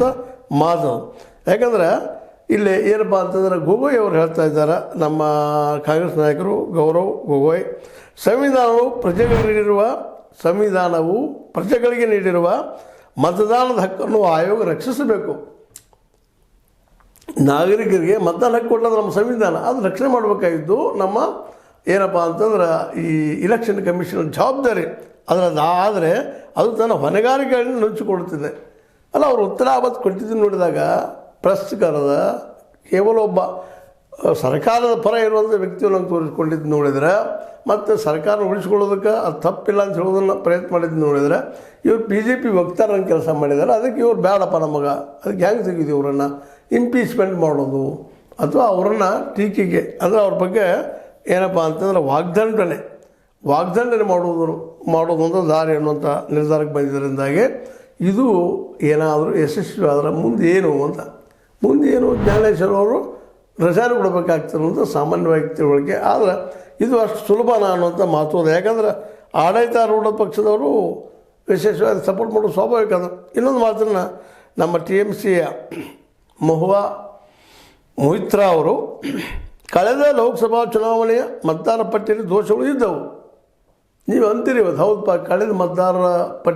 ಅನ್ನುವಂಥ ಮಾತು. ಯಾಕಂದ್ರೆ ಇಲ್ಲಿ ಏನಪ್ಪ ಅಂತಂದ್ರೆ ಗೊಗೋಯ್ ಅವರು ಹೇಳ್ತಾ ಇದ್ದಾರೆ, ನಮ್ಮ ಕಾಂಗ್ರೆಸ್ ನಾಯಕರು ಗೌರವ್ ಗೊಗೋಯ್, ಸಂವಿಧಾನವು ಪ್ರಜೆಗಳಿಗೆ ನೀಡಿರುವ ಮತದಾನದ ಹಕ್ಕನ್ನು ಆಯೋಗ ರಕ್ಷಿಸಬೇಕು. ನಾಗರಿಕರಿಗೆ ಮತದಾನ ಹಕ್ಕು ಕೊಟ್ಟದ್ದು ನಮ್ಮ ಸಂವಿಧಾನ, ಅದು ರಕ್ಷಣೆ ಮಾಡಬೇಕಾಗಿದ್ದು ನಮ್ಮ ಏನಪ್ಪ ಅಂತಂದ್ರೆ ಈ ಇಲೆಕ್ಷನ್ ಕಮಿಷನ್ ಜವಾಬ್ದಾರಿ. ಆದರೆ ಅದು ತನ್ನ ಹೊಣೆಗಾರಿಕೆಗಳನ್ನು ನುಂಚಿಕೊಳ್ಳುತ್ತಿದೆ. ಅಲ್ಲ, ಅವರು ಉತ್ತರ ಆವತ್ತು ಕೊಟ್ಟಿದ್ದು ನೋಡಿದಾಗ ಪ್ರಸ್ತುತಕಾರದ ಕೇವಲ ಒಬ್ಬ ಸರ್ಕಾರದ ಪರ ಇರುವಂಥ ವ್ಯಕ್ತಿಯನ್ನು ತೋರಿಸ್ಕೊಂಡಿದ್ದು ನೋಡಿದರೆ, ಮತ್ತು ಸರ್ಕಾರ ಉಳಿಸ್ಕೊಳ್ಳೋದಕ್ಕೆ ಅದು ತಪ್ಪಿಲ್ಲ ಅಂತ ಹೇಳೋದನ್ನು ಪ್ರಯತ್ನ ಮಾಡಿದ್ದು ನೋಡಿದರೆ, ಇವ್ರು BJP ವಕ್ತಾರನ ಕೆಲಸ ಮಾಡಿದ್ದಾರೆ. ಅದಕ್ಕೆ ಇವ್ರು ಬೇಡಪ್ಪ ನಮಗೆ, ಅದಕ್ಕೆ ಹೆಂಗೆ ತೆಗೆದು ಇವರನ್ನು ಇಂಪೀಚ್ಮೆಂಟ್ ಮಾಡೋದು ಅಥವಾ ಅವರನ್ನು ಟೀಕೆಗೆ ಅಂದರೆ ಅವ್ರ ಬಗ್ಗೆ ಏನಪ್ಪ ಅಂತಂದ್ರೆ ವಾಗ್ದಂಡನೆ ಮಾಡೋದು ಅಂತ ದಾರಿ ಅನ್ನುವಂಥ ನಿರ್ಧಾರಕ್ಕೆ ಬಂದಿದ್ದರಿಂದಾಗಿ ಇದು ಏನಾದರೂ ಯಶಸ್ವಿ ಆದರೆ ಮುಂದೇನು ಜ್ಞಾನೇಶ್ವರ ಅವರು ರಜಾನೆ ಕೊಡಬೇಕಾಗ್ತದೆ ಅಂತ ಸಾಮಾನ್ಯವಾಗಿ ತಿಳುವಳಿಕೆ. ಆದರೆ ಇದು ಅಷ್ಟು ಸುಲಭನ ಅನ್ನುವಂಥ ಮಾತು ಅದ. ಯಾಕಂದ್ರೆ ಆಡಳಿತಾರೂಢ ಪಕ್ಷದವರು ವಿಶೇಷವಾಗಿ ಸಪೋರ್ಟ್ ಮಾಡೋದು ಸ್ವಾಭಾವಿಕ. ಅದು ಇನ್ನೊಂದು ಮಾತನ್ನು ನಮ್ಮ TMCಯ ಮೊಹಿತ್ರಾ ಅವರು ಕಳೆದ ಲೋಕಸಭಾ ಚುನಾವಣೆಯ ಮತದಾರ ಪಟ್ಟಿಯಲ್ಲಿ ದೋಷಗಳು ಇದ್ದವು. ನೀವು ಅಂತೀರಿ ಇವತ್ತು, ಹೌದಪ್ಪ, ಕಳೆದ ಮತದಾರರ ಪಟ್ಟಿ